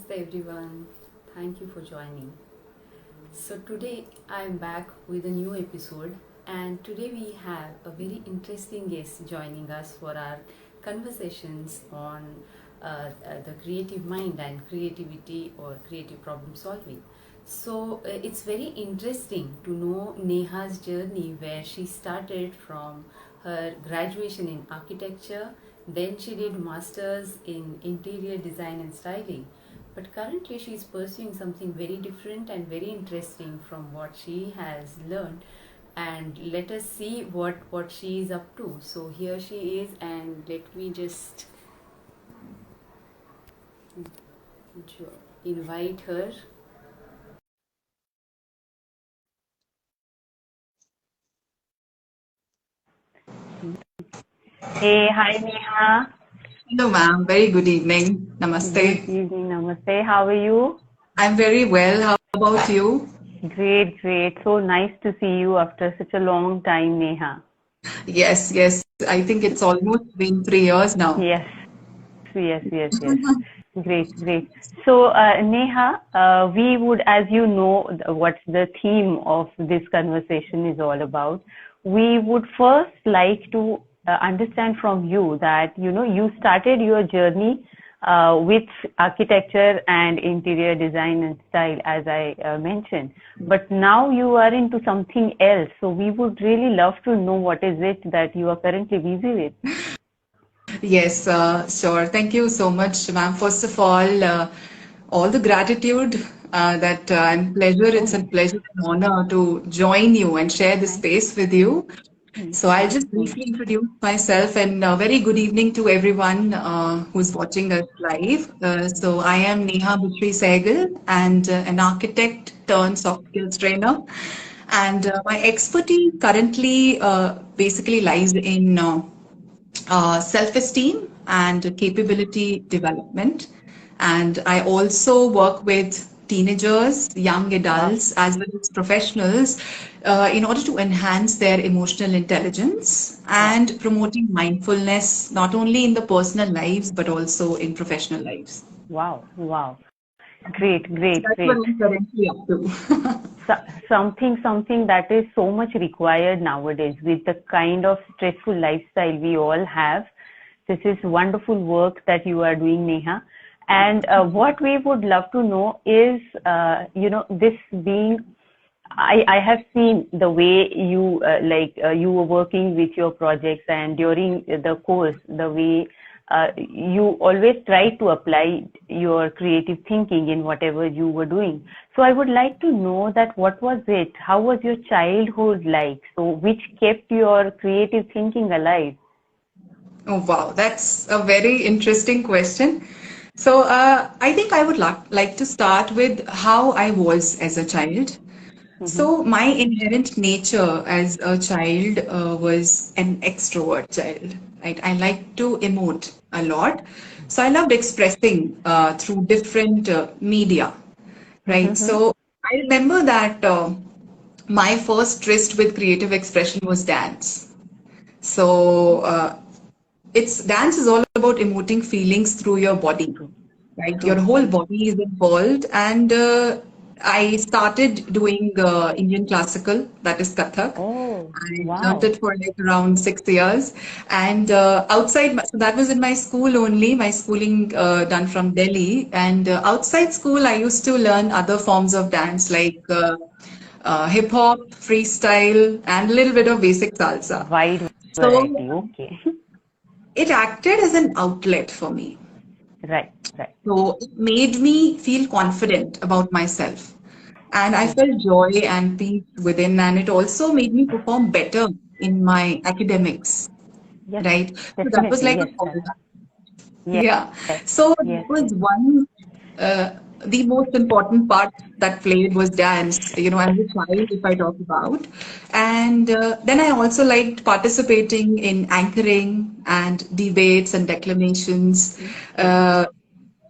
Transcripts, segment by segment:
Namaste everyone. Thank you for joining. So today I am back with a new episode, and today we have a very interesting guest joining us for our conversations on the creative mind and creativity or creative problem solving. So it's very interesting to know Neha's journey, where she started from her graduation in architecture, then she did masters in interior design and styling, but currently she is pursuing something very different and very interesting from what she has learned. And let us see what she is up to. So here she is, and let me just invite her. Hey, hi Neha. Hello, ma'am. Very good evening. Good Namaste. evening, namaste. How are you? I'm very well. How about you? Great, great. So nice to see you after such a long time, Neha. Yes, yes. I think it's almost been 3 years now. Yes, yes. Great, great. So, Neha, we would, as you know, what the theme of this conversation is all about. We would first like to understand from you that, you started your journey with architecture and interior design and style, as I mentioned. But now you are into something else. So, we would really love to know what is it that you are currently busy with. Yes, sure. Thank you so much, ma'am. First of all the gratitude that and pleasure. It's a Oh, pleasure and honor to join you and share this nice. space with you. So I'll just Cool. briefly introduce myself, and very good evening to everyone who's watching us live. So I am Neha Butri Sehgal, and an architect turned soft skills trainer. And my expertise currently basically lies in self-esteem and capability development. And I also work with teenagers, young Wow. adults, as well as professionals in order to enhance their emotional intelligence Wow. and promoting mindfulness, not only in the personal lives, but also in professional lives. Wow. Wow. Great, So great, that's what great. I'm currently up to. So, something that is so much required nowadays with the kind of stressful lifestyle we all have. This is wonderful work that you are doing, Neha. And what we would love to know is, this being I have seen the way you you were working with your projects, and during the course, the way you always try to apply your creative thinking in whatever you were doing. So I would like to know that what was it? How was your childhood like? So which kept your creative thinking alive? Oh, wow, that's a very interesting question. So, I think I would like to start with how I was as a child. Mm-hmm. So, my inherent nature as a child was an extrovert child, right? I like to emote a lot. So, I loved expressing through different media, right? Mm-hmm. So, I remember that my first tryst with creative expression was dance. So, it's dance is all about emoting feelings through your body, True. right? Your True. whole body is involved. And I started doing Indian classical, that is Kathak. Oh, I learned wow. it for like around 6 years. And so that was in my school only, my schooling done from Delhi. And outside school, I used to learn other forms of dance like hip hop, freestyle, and a little bit of basic salsa. Wide So variety. Okay. it acted as an outlet for me. Right. Right. So it made me feel confident about myself. And I True. felt joy and peace within, and it also made me perform better in my academics, Yes. right? So that was Definitely. like a Yes. fallback. Yes, Yeah. So that yes, was yes. one, uh, the most important part that played was dance, as a child, if I talk about. And then I also liked participating in anchoring and debates and declamations. True. Uh,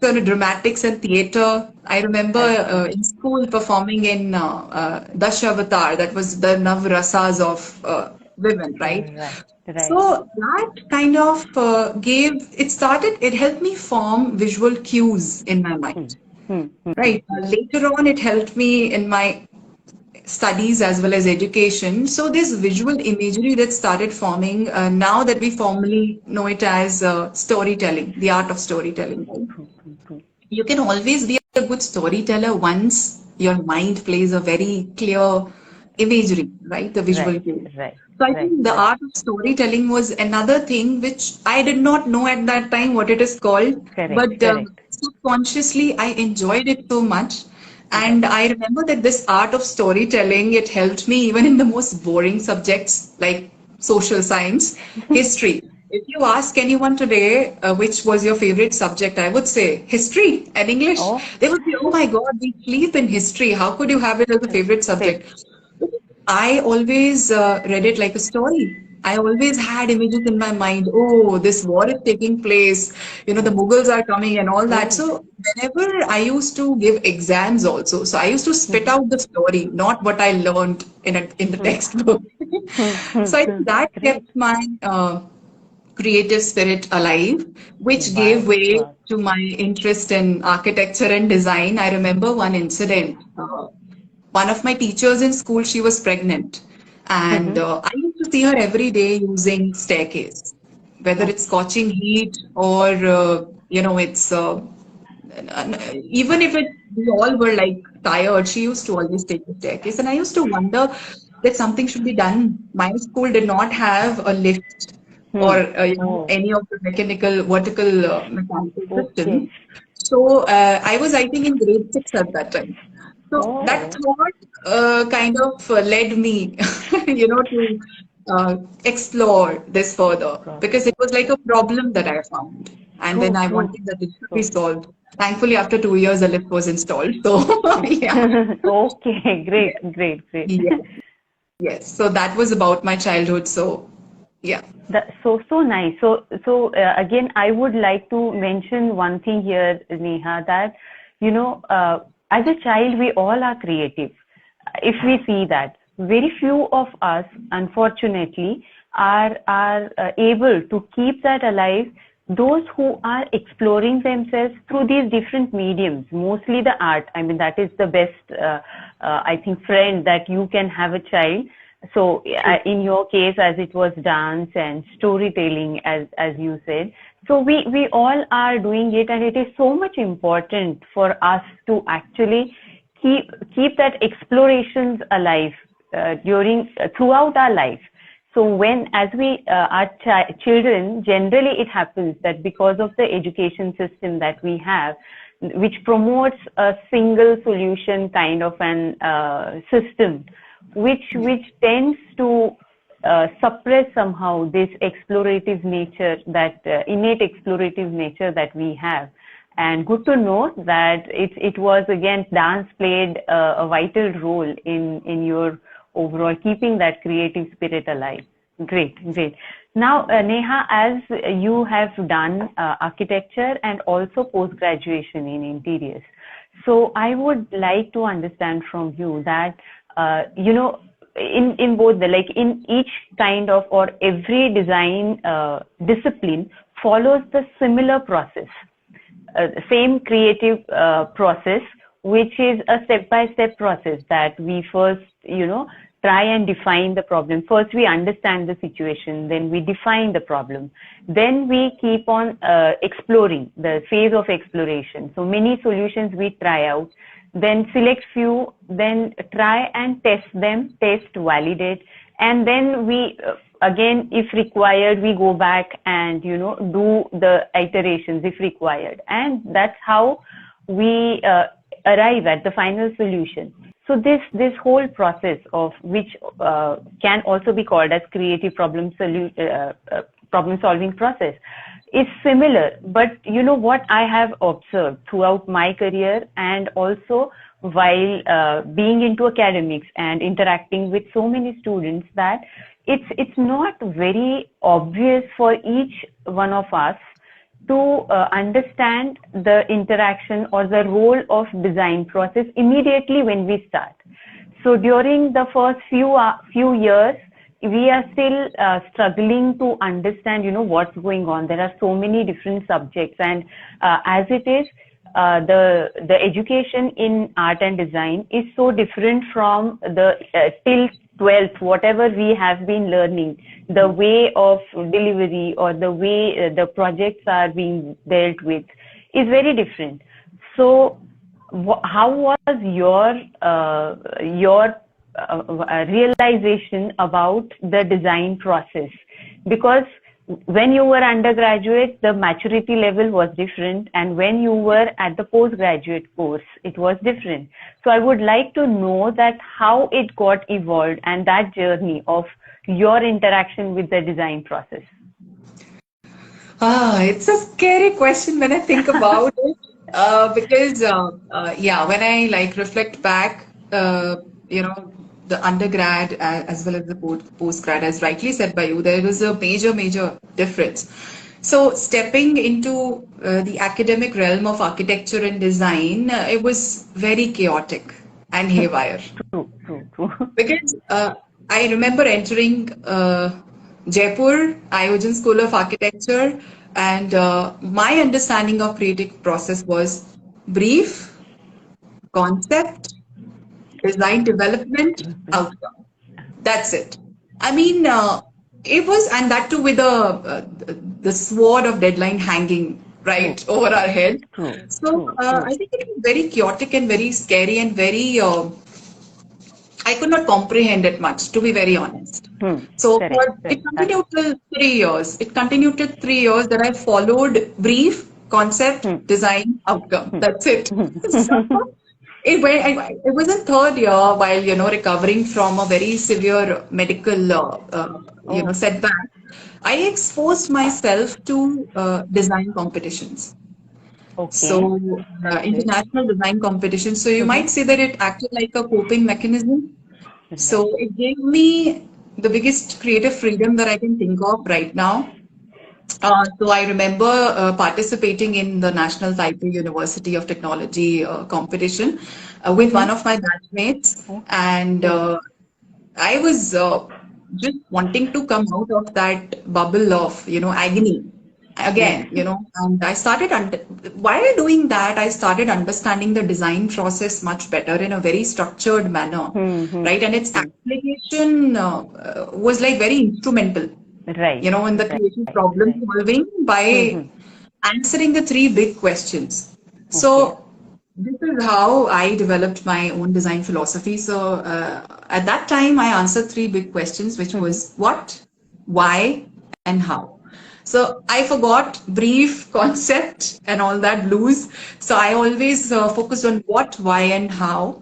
so dramatics and theater. I remember Absolutely. in school performing in Dashavatar, that was the Navrasas of women, right? Right, right. So that kind of it helped me form visual cues in my Hmm. mind. Right. Later on, it helped me in my studies as well as education. So this visual imagery that started forming now that we formally know it as storytelling, the art of storytelling. Right? True, true, true. You can always be a good storyteller once your mind plays a very clear imagery, right? The visual Right, cue. right, So I right, think the right. art of storytelling was another thing which I did not know at that time what it is called, Correct, but correct. subconsciously I enjoyed it so much. Right. And I remember that this art of storytelling, it helped me even in the most boring subjects like social science, history. If you ask anyone today, which was your favorite subject, I would say history and English. Oh, They would be, oh my God, we sleep in history. How could you have it as a favorite same. subject? I always read it like a story. I always had images in my mind. Oh, this war is taking place. The Mughals are coming and all that. Oh. So whenever I used to give exams also, so I used to spit out the story, not what I learned in the textbook. So I think that Great. kept my creative spirit alive, which gave Wow, way wow. to my interest in architecture and design. I remember one incident. One of my teachers in school, she was pregnant, and I used to see her every day using staircase, whether it's Okay. scorching heat or it's even if we all were like tired, she used to always take the staircase, and I used to wonder that something should be done. My school did not have a lift or Hmm. Oh, any of the mechanical vertical mechanical okay. systems. So I was, I think, in grade six at that time. So that Oh, thought kind of led me, to explore this further because problem. it was like a problem that I found. And then True, I true, wanted that it should be true. solved. Thankfully, after 2 years, a lift was installed. So, yeah. Okay, Yes. great, great, great. Yes. Yes. So that was about my childhood. So, yeah. That's so nice. So again, I would like to mention one thing here, Neha, that as a child, we all are creative. If we see that, very few of us, unfortunately, are able to keep that alive. Those who are exploring themselves through these different mediums, mostly the art. I mean, that is the best, I think, friend that you can have a child. So in your case, as it was dance and storytelling, as you said, so we all are doing it, and it is so much important for us to actually keep that explorations alive during throughout our life. So when as we are children, generally it happens that because of the education system that we have, which promotes a single solution kind of an system, which tends to suppress somehow this explorative nature, that innate explorative nature that we have. And good to know that it was again dance played a vital role in your overall keeping that creative spirit alive. Great, great. Now, Neha, as you have done architecture and also post graduation in interiors, so I would like to understand from you that in both the like in each kind of or every design discipline follows the similar process, same creative process, which is a step-by-step process that we first, try and define the problem. First, we understand the situation, then we define the problem. Then we keep on exploring, the phase of exploration. So many solutions we try out, then select few, then try and test them, test, validate, and then we again, if required, we go back and do the iterations if required, and that's how we arrive at the final solution. So this whole process of which can also be called as creative problem solving process is similar. But what I have observed throughout my career and also while being into academics and interacting with so many students, that it's not very obvious for each one of us to understand the interaction or the role of design process immediately when we start. So during the first few years, we are still struggling to understand, what's going on. There are so many different subjects, and as it is, the education in art and design is so different from the till 12th, whatever we have been learning, the way of delivery or the way the projects are being dealt with is very different. So, how was your realization about the design process? Because when you were undergraduate, the maturity level was different, and when you were at the postgraduate course, it was different. So I would like to know that how it got evolved and that journey of your interaction with the design process. It's a scary question when I think about it, because yeah, when I like reflect back, the undergrad as well as the postgrad, as rightly said by you, there was a major difference. So stepping into the academic realm of architecture and design, it was very chaotic and haywire. True. Because I remember entering Jaipur, Iogen School of Architecture, and my understanding of creative process was brief, concept, design development, outcome. That's it. I mean, it was, and that too with the sword of deadline hanging right over our head. So I think it was very chaotic and very scary and very. I could not comprehend it much, to be very honest. So it continued till 3 years. It continued till 3 years that I followed brief, concept, design, outcome. That's it. So, it was in third year while, recovering from a very severe medical, setback. I exposed myself to design competitions. So, international design competitions. So, you might say that it acted like a coping mechanism. So, it gave me the biggest creative freedom that I can think of right now. So I remember participating in the National Taipei University of Technology competition with one of my batchmates, and I was just wanting to come out of that bubble of agony again, and I started while doing that, I started understanding the design process much better in a very structured manner, right? And its application was like very instrumental. Right. In the creative problem solving by answering the three big questions. So this is how I developed my own design philosophy. So at that time, I answered three big questions, which was what, why, and how. So I forgot brief, concept, and all that blues. So I always focused on what, why, and how.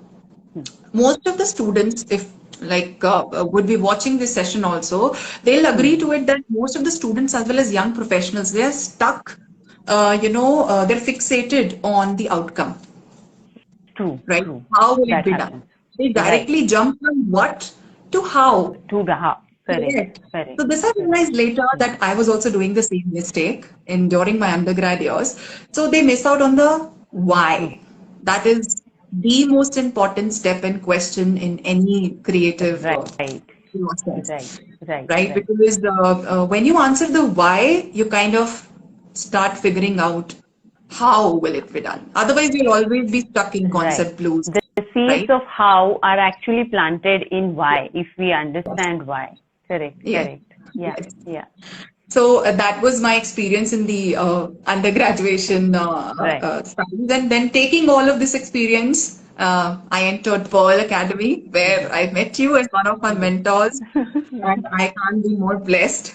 Most of the students, if would be watching this session also, they'll agree to it that most of the students as well as young professionals, they are stuck, they're fixated on the outcome. True. Right? How will it be done? They directly jump from what to how. To the how. Correct. So this I realized later that I was also doing the same mistake during my undergrad years. So they miss out on the why. That is the most important step and question in any creative process. Right? Because when you answer the why, you kind of start figuring out how will it be done. Otherwise, you'll always be stuck in concept blues. The seeds of how are actually planted in why, if we understand why. Correct. Yeah. So that was my experience in the undergraduation studies. And then taking all of this experience, I entered Pearl Academy, where I met you as one of my mentors, and I can't be more blessed.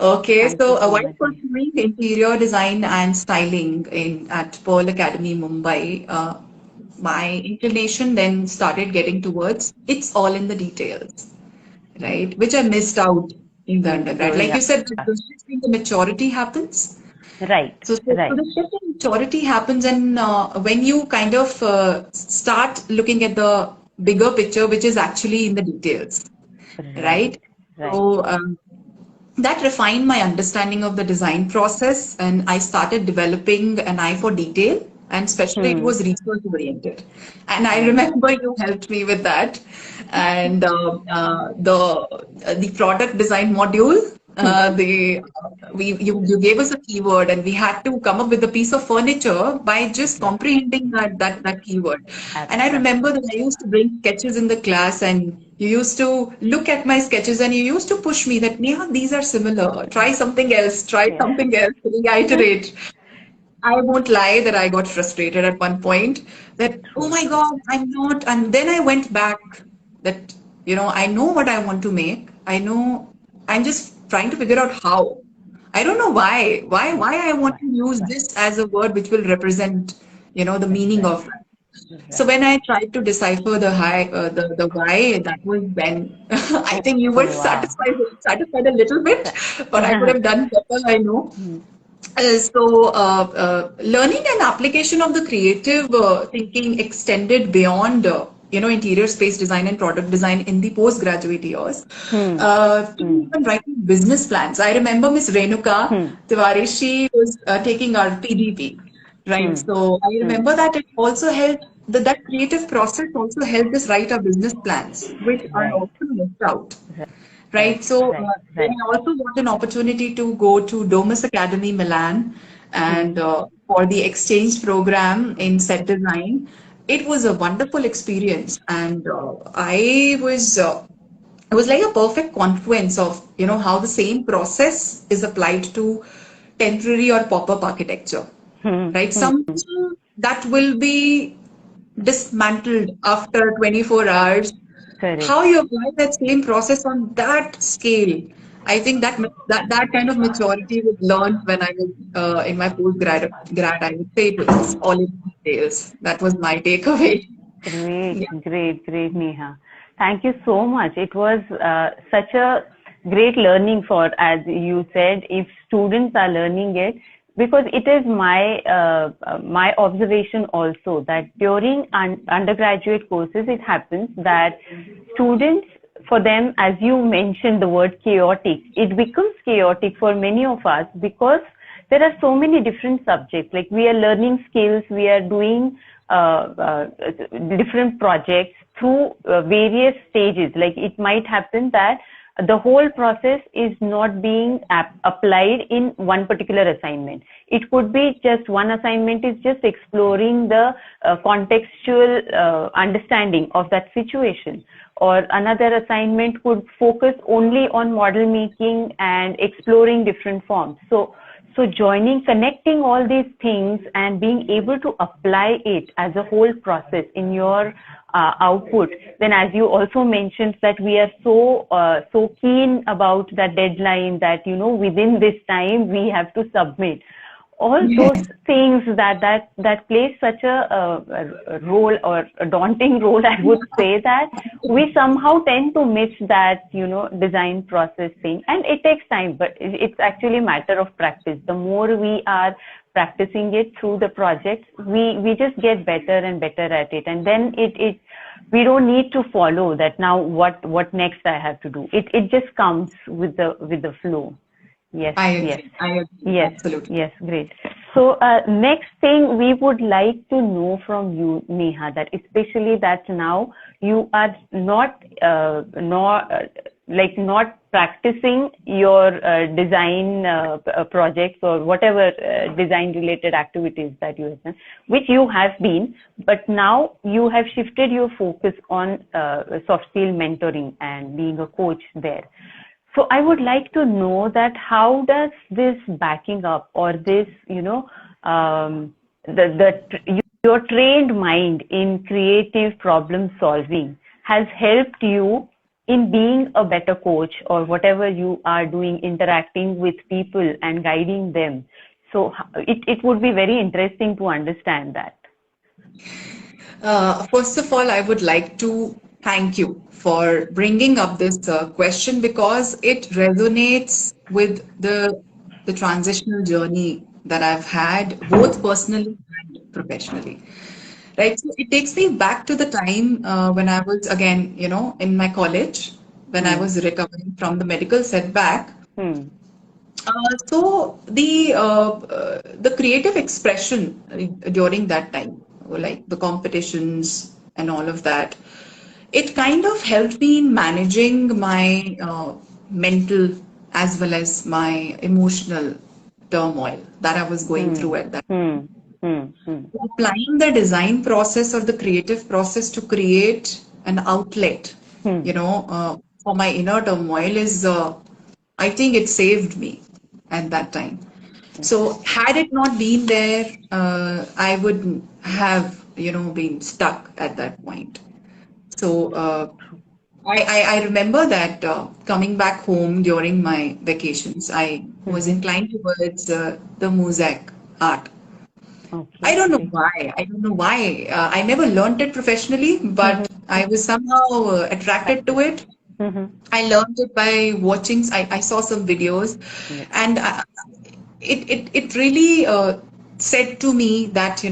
Okay, so while pursuing interior design and styling at Pearl Academy, Mumbai, my inclination then started getting towards it's all in the details, right? Which I missed out in the undergrad. Like you said, the shift in the maturity happens. Right. So the shift in maturity happens, and when you kind of start looking at the bigger picture, which is actually in the details, right? So that refined my understanding of the design process, and I started developing an eye for detail, and especially it was research oriented. And I remember you helped me with that, and the product design module The you gave us a keyword and we had to come up with a piece of furniture by just Yes, comprehending that keyword. And I remember abstraction. that I used to bring sketches in the class and you used to look at my sketches and you used to push me that Neha, these are similar. Try Yeah. something else, reiterate. I won't lie that I got frustrated at one point that, oh True, my true. God, I'm not. And then I went back that, I know what I want to make. I know I'm just trying to figure out how. I don't know why. Why I want Why? to use Why? this as a word which will represent, the meaning Right, of that. So right. when I tried to decipher the why, that was when I think you were Oh, wow. satisfied a little bit, but I could have done better, I know. Hmm, Learning and application of the creative thinking extended beyond, interior space design and product design in the postgraduate years hmm, to hmm, even writing business plans. I remember Miss Renuka hmm, Tiwari, she was taking our PGP, right? hmm, So I hmm. remember that it also helped, that creative process also helped us write our business plans, which are Right, often missed out. right, Right. So right, then right. I also got an opportunity to go to Domus Academy Milan Hmm, and for the exchange program in set design. It was a wonderful experience, and it was like a perfect confluence of how the same process is applied to temporary or pop-up architecture. hmm, Right. hmm. Something that will be dismantled after 24 hours, Correct. how you apply that same process on that scale. I think that kind of maturity was learned when I was in my grad. I would say it was all in details. That was my takeaway. Great, Yeah. great, great, Neha. Thank you so much. It was such a great learning for, as you said, if students are learning it, because it is my observation also that during undergraduate courses, it happens that students, for them, as you mentioned the word chaotic, it becomes chaotic for many of us because there are so many different subjects. Like we are learning skills, we are doing different projects through various stages. Like it might happen that the whole process is not being applied in one particular assignment. It could be just one assignment is just exploring the contextual understanding of that situation, or another assignment could focus only on model making and exploring different forms. So connecting all these things and being able to apply it as a whole process in your output. Then, as you also mentioned, that we are so keen about that deadline that within this time we have to submit. All those things that plays such a role, or a daunting role, I would say, that we somehow tend to miss that design process thing, and it takes time, but it's actually a matter of practice. The more we are practicing it through the projects, we just get better and better at it, and then it we don't need to follow that now what next I have to do. It just comes with the flow. Yes, I yes. agree. I agree. Yes, Absolutely. yes, great. So, next thing we would like to know from you, Neha, that especially that now you are not practicing your design projects or whatever design related activities that you have done, which you have been, but now you have shifted your focus on soft skill mentoring and being a coach there. So I would like to know that how does this backing up, or this, your trained mind in creative problem solving has helped you in being a better coach, or whatever you are doing, interacting with people and guiding them. So it would be very interesting to understand that. First of all, I would like to thank you for bringing up this question because it resonates with the transitional journey that I've had both personally and professionally. Right. So it takes me back to the time when I was again, in my college, when I Hmm. was recovering from the medical setback. Hmm. So the creative expression during that time, like the competitions and all of that, it kind of helped me in managing my mental as well as my emotional turmoil that I was going through at that. Hmm. Hmm. Hmm. Applying the design process or the creative process to create an outlet, Hmm. for my inner turmoil is, I think it saved me at that time. So had it not been there, I would have, been stuck at that point. So I remember that coming back home during my vacations, I was Mm-hmm. inclined towards the mosaic art. I Okay. don't know Great. why. I don't know why. I never learned it professionally, but Mm-hmm. I was somehow attracted to Practice. it. Mm-hmm. I learned it by watching. I saw some videos, Yes. and it really said to me that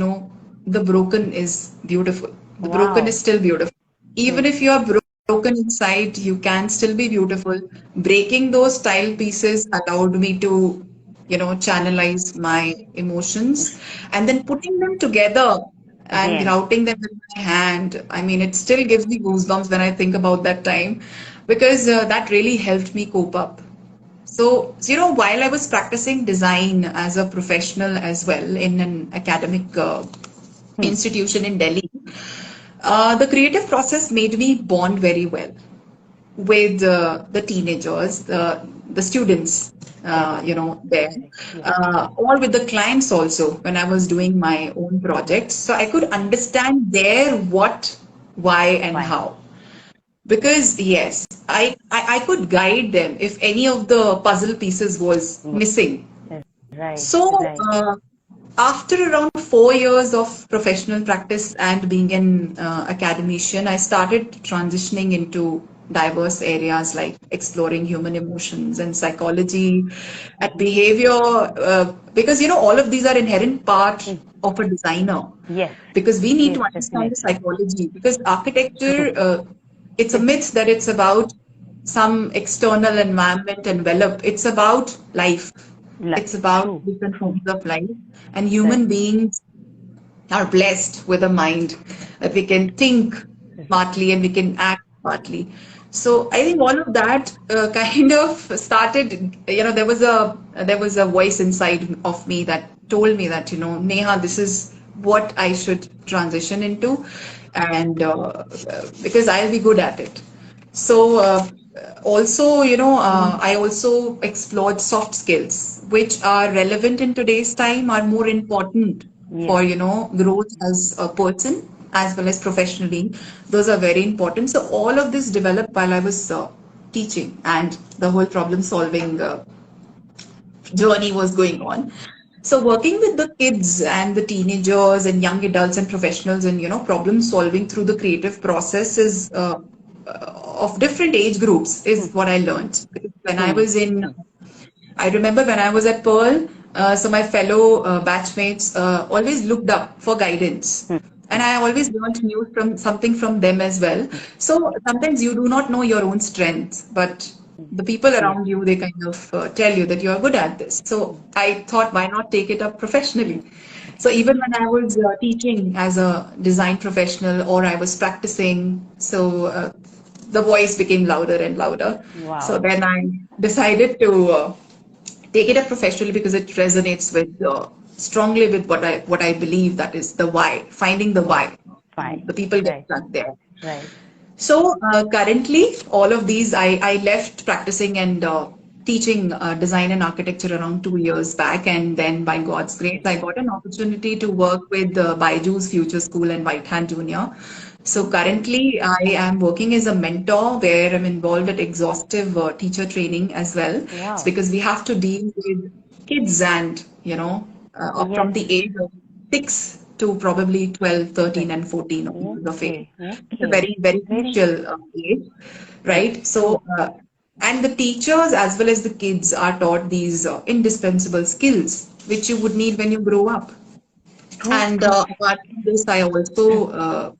the broken is beautiful. The broken is Wow. still beautiful. Even Great. if you are broken inside, you can still be beautiful. Breaking those tile pieces allowed me to channelize my emotions, and then putting them together and Again. grouting them in my hand. I mean, it still gives me goosebumps when I think about that time, because that really helped me cope up. So, while I was practicing design as a professional as well in an academic Hmm. institution in Delhi, the creative process made me bond very well with the teenagers, the students, Correct. there, Correct. Yes. or with the clients also when I was doing my own projects. So I could understand their what, why, and Why? how. Because yes, I could guide them if any of the puzzle pieces was missing. Right. So Right. after around 4 years of professional practice and being an academician, I started transitioning into diverse areas like exploring human emotions and psychology and behavior, because all of these are inherent part Hmm. of a designer, Yes. because we need Yes. to understand the Definitely. psychology, because True. architecture, it's a It's myth that it's about some external environment envelop. It's about life. It's life. about True. different True. forms of life, and Right. human beings are blessed with a mind that we can think smartly and we can act smartly. So I think all of that kind of started. There was a voice inside of me that told me that Neha, this is what I should transition into, and because I'll be good at it. So also, I also explored soft skills, which are relevant in today's time, are more important Yes. for, growth as a person as well as professionally. Those are very important. So all of this developed while I was teaching, and the whole problem solving journey was going on. So working with the kids and the teenagers and young adults and professionals, and problem solving through the creative process is of different age groups is what I learned. Because when I Hmm. was I remember when I was at Pearl, so my fellow batchmates always looked up for guidance. Hmm. And I always learned new from something from them as well. So sometimes you do not know your own strengths, but the people Yes. around you, they kind of tell you that you are good at this. So I thought, why not take it up professionally? So even when I was teaching as a design professional, or I was practicing, so the voice became louder and louder. So Wow. then I decided to take it up professionally, because it resonates with strongly with what I believe, that is the why, finding the why. Fine. The people get Right. stuck there. Right. So currently, all of these, I left practicing and teaching design and architecture around 2 years back, and then by God's grace, Okay. I got an opportunity to work with Byju's Future School and White Hand Junior. So currently, I am working as a mentor, where I'm involved at exhaustive teacher training as well. It's Wow. because we have to deal with kids, and from Yes. the age of 6 to probably 12, 13, Right. and 14 of years of age. Okay. It's a Okay. very, very Very crucial age, right. right? True. So, and the teachers as well as the kids are taught these indispensable skills which you would need when you grow up. True. And True. apart from this, I also,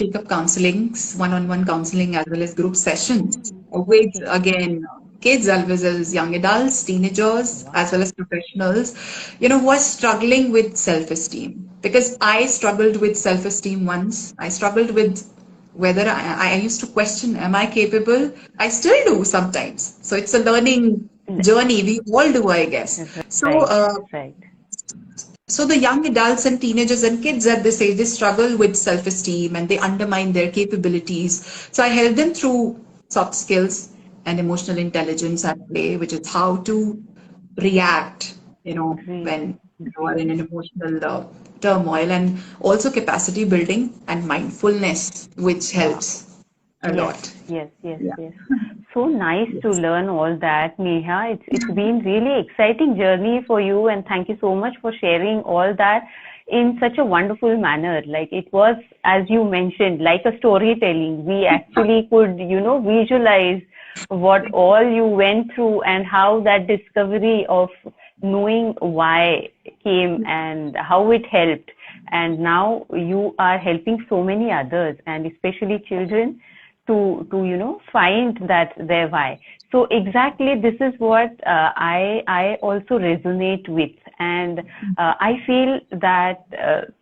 take up counselings, one-on-one counseling, as well as group sessions with, Okay. again, kids as well as young adults, teenagers, Wow. as well as professionals, who are struggling with self-esteem. Because I struggled with self-esteem once. I struggled with whether I used to question, am I capable? I still do sometimes. So it's a learning journey. We all do, I guess. So, Right, right. so the young adults and teenagers and kids at this age, they struggle with self-esteem and they undermine their capabilities. So I help them through soft skills and emotional intelligence at play, which is how to react, Great, when you are great. in an emotional turmoil, and also capacity building and mindfulness, which Wow. helps a Yes, lot. yes, yes, Yeah. yes. So nice to Yes. learn all that, Neha. It's been really exciting journey for you, and thank you so much for sharing all that in such a wonderful manner. Like it was, as you mentioned, like a storytelling. We actually could, visualize what all you went through and how that discovery of knowing why came and how it helped. And now you are helping so many others, and especially children to find that their why. So exactly this is what I also resonate with, and I feel that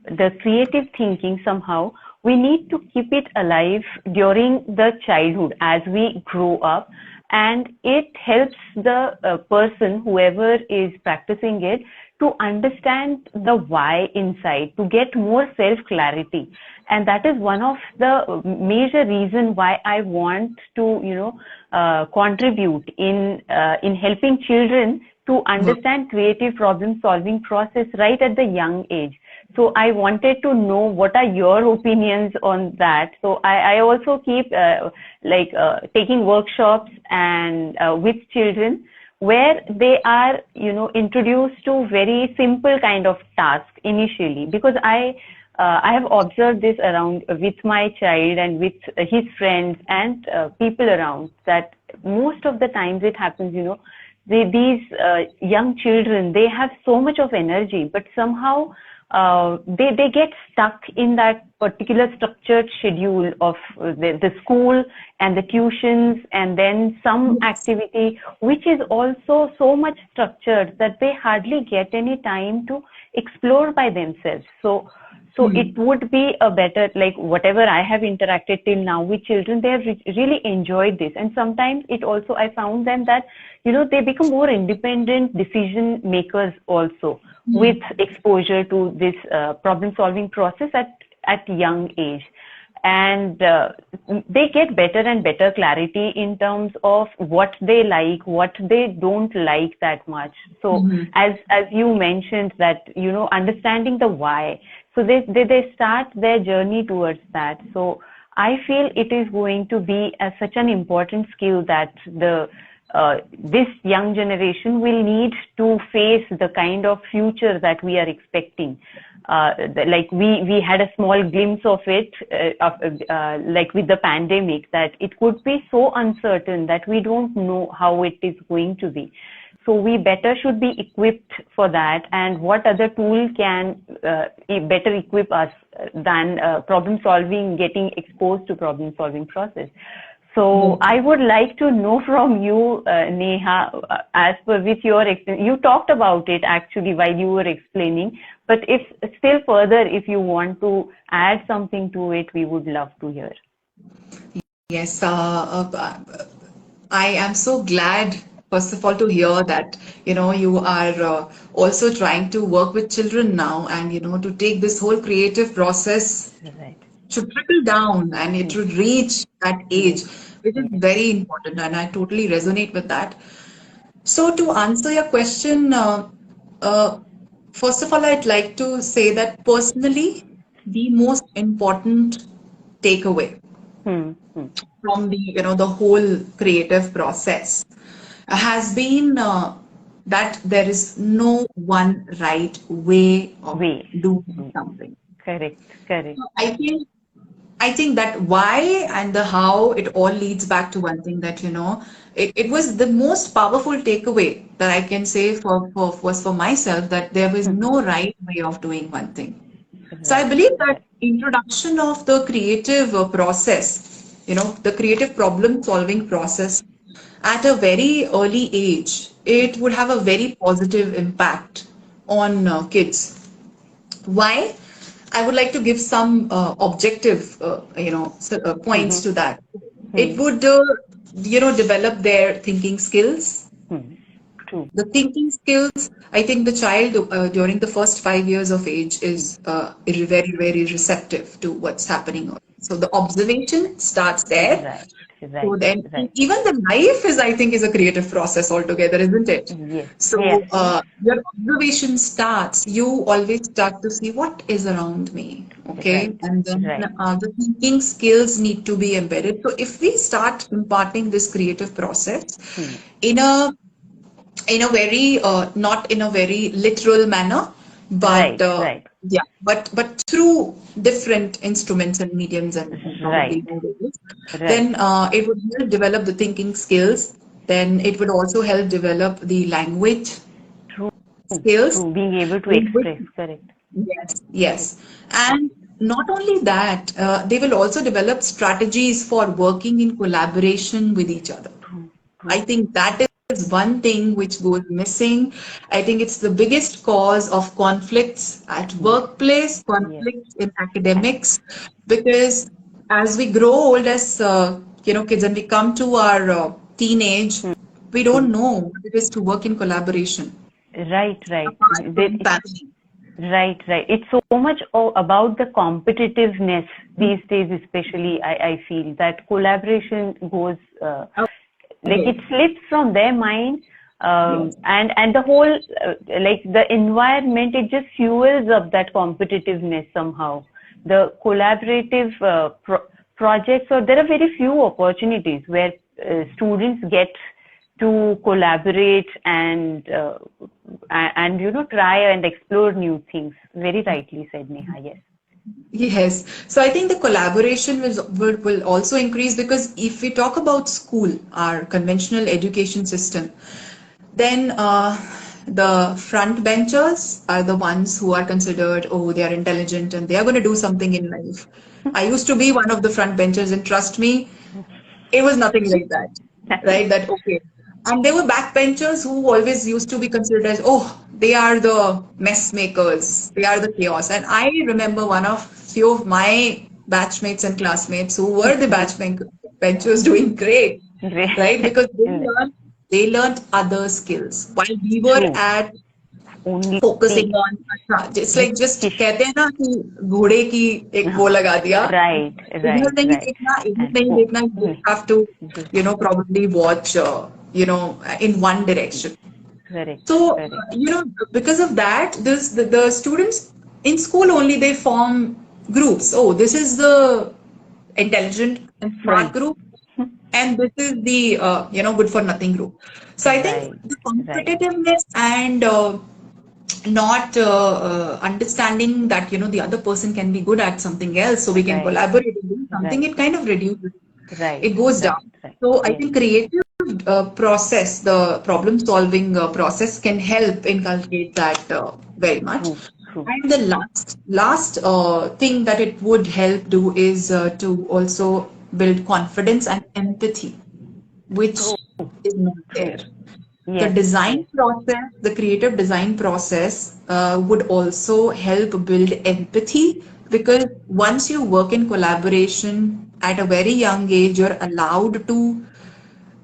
the creative thinking somehow we need to keep it alive during the childhood as we grow up, and it helps the person whoever is practicing it to understand the why inside, to get more self clarity. And that is one of the major reason why I want to contribute in helping children to Work. understand creative problem solving process right at the young age. So I wanted to know what are your opinions on that. So I also keep taking workshops and with children where they are introduced to very simple kind of task initially, because I have observed this around with my child and with his friends and people around, that most of the times it happens, these young children, they have so much of energy, but somehow they get stuck in that particular structured schedule of the school and the tuitions and then some activity which is also so much structured that they hardly get any time to explore by themselves. So it would be a better, like whatever I have interacted till now with children, they have really enjoyed this. And sometimes it also, I found them that, they become more independent decision makers also with exposure to this problem solving process at young age. And they get better and better clarity in terms of what they like, what they don't like that much. So as you mentioned that, understanding the why, so they start their journey towards that. So I feel it is going to be such an important skill that this young generation will need to face the kind of future that we are expecting. Like we had a small glimpse of it, like with the pandemic, that it could be so uncertain that we don't know how it is going to be. So we better should be equipped for that. And what other tool can better equip us than problem solving, getting exposed to problem solving process. So I would like to know from you, Neha, as per with your experience, you talked about it actually while you were explaining, but if still further, if you want to add something to it, we would love to hear. Yes, I am so glad, first of all, to hear that, you are also trying to work with children now, and, to take this whole creative process Right. should trickle down and it Yes. should reach that Yes. age, which is Yes. very important, and I totally resonate with that. So, to answer your question, uh, first of all, I'd like to say that personally, the most important takeaway Hmm. Hmm. from the whole creative process has been that there is no one right way of Ways. doing Hmm. something. Correct. Correct. So I think that why and the how, it all leads back to one thing, that it was the most powerful takeaway that I can say was for myself, that there was Hmm. no right way of doing one thing. So I Right. believe that Right. introduction of the creative process, the creative problem solving process at a very early age, it would have a very positive impact on kids. Why? I would like to give some objective, points Mm-hmm. to that. It Hmm. would, develop their thinking skills. Hmm. True. The thinking skills, I think the child during the first 5 years of age is very, very receptive to what's happening. So the observation starts there. Right. So Right. then, Right. even the life is, I think, is a creative process altogether, isn't it? Yes. Yes. So your observation starts. You always start to see what is around me, okay? Right. And then Right. the thinking skills need to be embedded. So if we start imparting this creative process Hmm. in a very not in a very literal manner, but Right. Right. yeah, but through different instruments and mediums and probably Right. movies, Right. then it would help develop the thinking skills. Then it would also help develop the language True. skills. True. Being able to In which, express. Correct. yes, Correct. yes, and not only that, they will also develop strategies for working in collaboration with each other. True. I True. think that is one thing which goes missing. I think it's the biggest cause of conflicts at Yes. workplace, Yes. conflicts in And academics, because as we grow old as kids and we come to our teenage, we don't know what it is to work in collaboration right. Right. apart from family. Right, right. It's so much about the competitiveness these days, especially. I feel that collaboration goes like it Okay. slips from their mind, Yes. and the whole like the environment, it just fuels up that competitiveness somehow. The collaborative projects, or there are very few opportunities where students get to collaborate and try and explore new things. Very rightly said, Neha. Yes. Yes. So I think the collaboration will also increase, because if we talk about school, our conventional education system, then the front benchers are the ones who are considered, oh, they are intelligent and they are going to do something in life. I used to be one of the front benchers, and trust me, it was nothing like that, right? That okay. And there were backbenchers who always used to be considered as, oh, they are the mess makers, they are the chaos. And I remember one of few of my batchmates and classmates who were the benchers doing great, right? Great. Because they learned other skills while we were True. at Only focusing on, it's like just history. कहते हैं ना कि घोड़े की एक वो लगा दिया, Right, इधर right, नहीं right. देखना, इधर And नहीं oh, देखना, you have to probably watch in one direction. correct, So correct. because of that, the students in school only, they form groups. Oh, this is the intelligent and smart Front. group, and this is the good for nothing group. So I think Right, the right. competitiveness and not understanding that the other person can be good at something else, so we can Right, collaborate and do something, right, it kind of reduces, right, it goes right, down. right. So I Yes. think creative process, the problem solving process, can help inculcate that very much. True, true. And the last thing that it would help do is to also build confidence and empathy, which True, is not true. there. The Yes, design yes. process, the creative design process would also help build empathy, because once you work in collaboration at a very young age, you're allowed to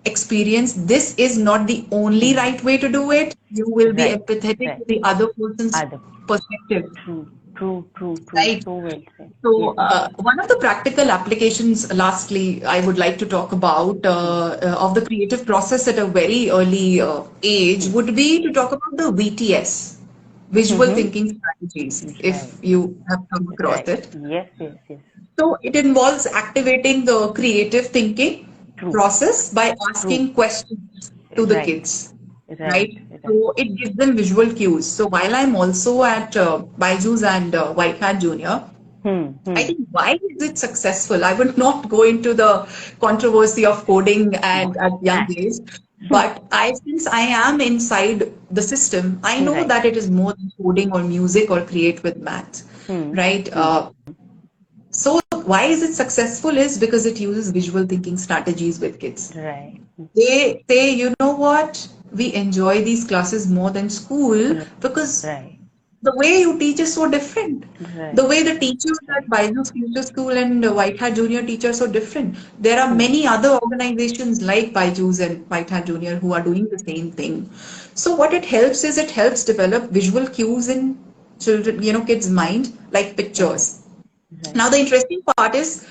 experience this is not the only Hmm. right way to do it. You will be Right, empathetic right. to the other person's Other. perspective, True, true, true, true. right? So well said. So, Yes. one of the practical applications, lastly, I would like to talk about Hmm. of the creative process at a very early age Hmm. would be to talk about the VTS, visual Mm-hmm. thinking strategies, if Right, you have come across right. it. Yes, yes, yes. So, it involves activating the creative thinking True, process by true. asking questions to the Right, kids, right, right? right. So, it gives them visual cues. So, while I'm also at Byju's and White Hat Junior, Hmm, I hmm. think why is it successful? I would not go into the controversy of coding and at young Ah, age, but since I am inside the system, I know right. that it is more than coding or music or create with math, Hmm, right? hmm. So why is it successful is because it uses visual thinking strategies with kids. Right, They say, you know what? We enjoy these classes more than school because right. The way you teach is so different. Right. The way the teachers at Right. Byju's Future School and White Hat Junior teach are so different. There are True. many other organizations like Byju's and White Hat Junior who are doing the same thing. So what it helps is it helps develop visual cues in children, kids' mind, like Right. pictures. Right. Now the interesting part is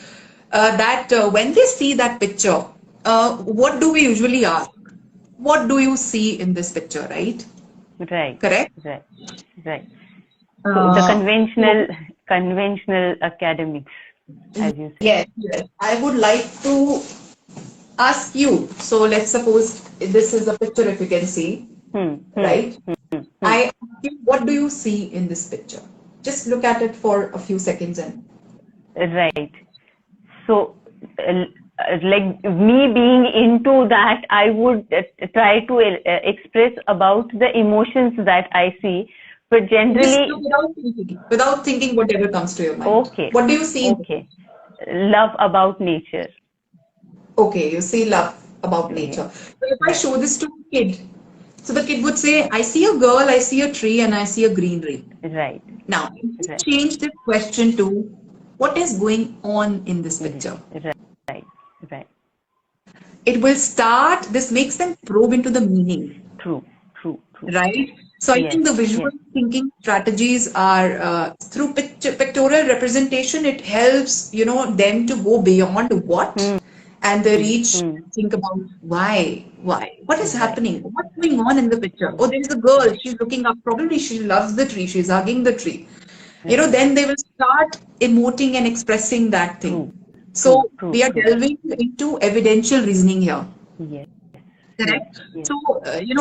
that when they see that picture, what do we usually ask? What do you see in this picture, right? Right. Correct? Right. Right. So the Uh, so conventional academics, as you said. yes, yes. I would like to ask you. So let's suppose this is a picture, if you can see, Hmm. Hmm. right? Hmm. Hmm. I ask you, what do you see in this picture? Just look at it for a few seconds and Right. So, like me being into that, I would try to express about the emotions that I see, but just look generally, without thinking whatever comes to your mind. okay, What do you see in the okay, picture? love about nature. Okay, you see love about Yeah, nature. So if I right, show this to a kid, so the kid would say, I see a girl, I see a tree, and I see a greenery. right, Now, if you right, change this question to what is going on in this picture? right, right, right. It will start, this makes them probe into the meaning, True, true, true. right? So I Yes, think the visual yes. thinking strategies are through pictorial representation, it helps, them to go beyond what Hmm. and they Hmm. reach, Hmm. think about why, what is Right, happening, what's going on in the picture. Oh, there is a girl, she's looking up, probably she loves the tree, she's hugging the tree. right. Then they will start emoting and expressing that thing. True, So true, true, we are true. delving into evidential reasoning here. Yes, yes, Correct. yes. So,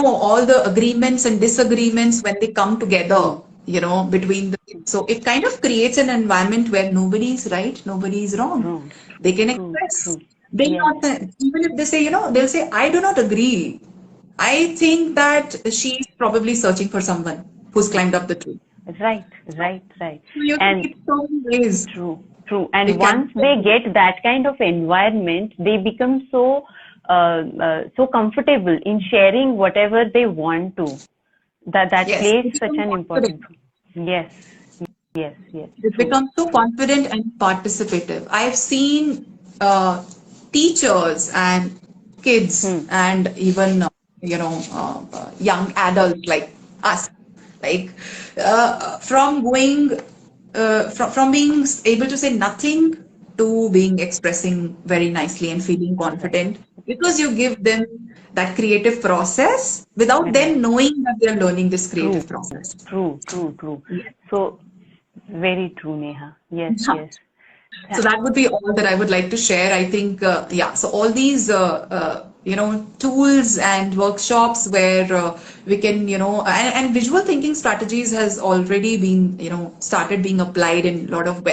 all the agreements and disagreements when they come together, True, between the, so it kind of creates an environment where nobody is right, nobody is wrong. true, They can true, express. true. They Yes, not, even if they say, they'll say, I do not agree. I think that she's probably searching for someone who's climbed up the tree. right, right, right. So you can And keep so many ways. true, true. And It can once they be. get that kind of environment, they become so comfortable in sharing whatever they want to. That Yes, plays they such become an important confident. role. Yes, yes, yes. It True. becomes so confident and participative. I've seen teachers and kids Hmm. and even young adults like us, like from going from being able to say nothing to being expressing very nicely and feeling Right, confident because you give them that creative process without them right. knowing that they're learning this True, creative process. true, true, true. Yes. So very true, Neha. Yes, yes. So Tha- that would be all that I would like to share. I think, yeah, so all these, tools and workshops where we can, and visual thinking strategies has already been, started being applied in a lot of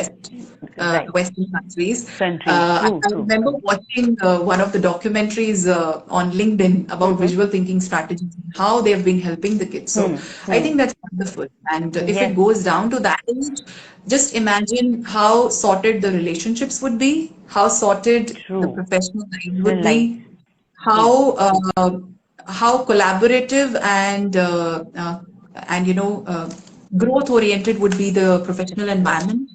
Right. Western countries. Countries. True, I true, remember true. watching one of the documentaries on LinkedIn about Mm-hmm. visual thinking strategies, how they have been helping the kids. So Hmm. I Hmm. think that's wonderful. And if it Yes. goes down to that age, just imagine how sorted the relationships would be, how sorted the True. professional life The would life. be, True. how True. collaborative and growth oriented would be the professional Right. environment.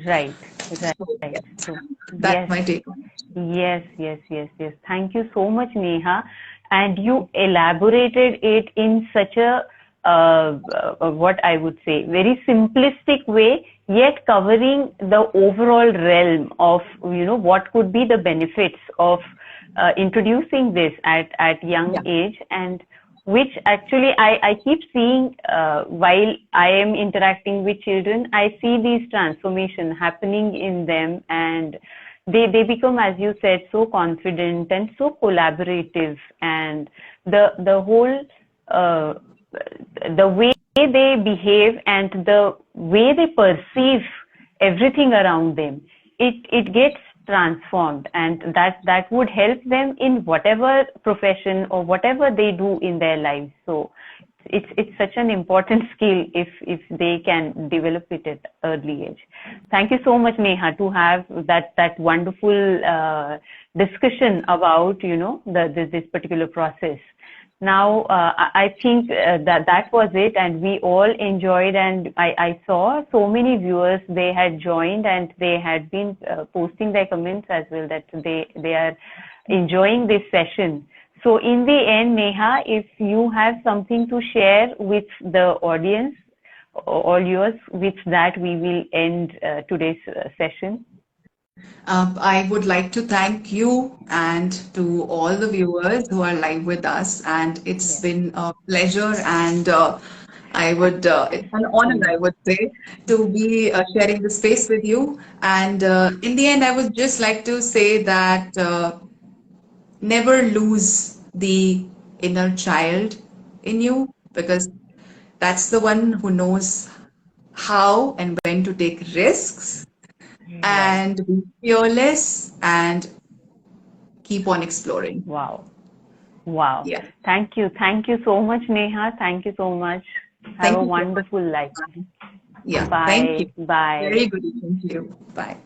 Right. Right. So Right. yeah, True. that's Yes. my take on it. Yes, yes, yes, yes. Thank you so much, Neha. And you elaborated it in such a what I would say, very simplistic way, yet covering the overall realm of what could be the benefits of introducing this at young Yeah. age, and which actually I keep seeing while I am interacting with children. I see these transformation happening in them, and they become, as you said, so confident and so collaborative, and the whole uh, the way they behave and the way they perceive everything around them, it gets transformed, and that would help them in whatever profession or whatever they do in their lives. So it's such an important skill if they can develop it at early age. Thank you so much, Neha, to have that wonderful discussion about this particular process. Now, I think that was it, and we all enjoyed, and I saw so many viewers, they had joined and they had been posting their comments as well, that they are enjoying this session. So in the end, Neha, if you have something to share with the audience, all yours, with that we will end today's session. I would like to thank you and to all the viewers who are live with us. And it's Yes. been a pleasure and it's an honor, I would say, to be sharing the space with you. And in the end, I would just like to say that never lose the inner child in you, because that's the one who knows how and when to take risks Right. and be fearless and keep on exploring. Wow. Wow. Yeah. Thank you. Thank you so much, Neha. Thank you so much. Have Thank a you so much. wonderful life. Yeah. Thank you. Bye. Bye. Very good evening to you. Bye.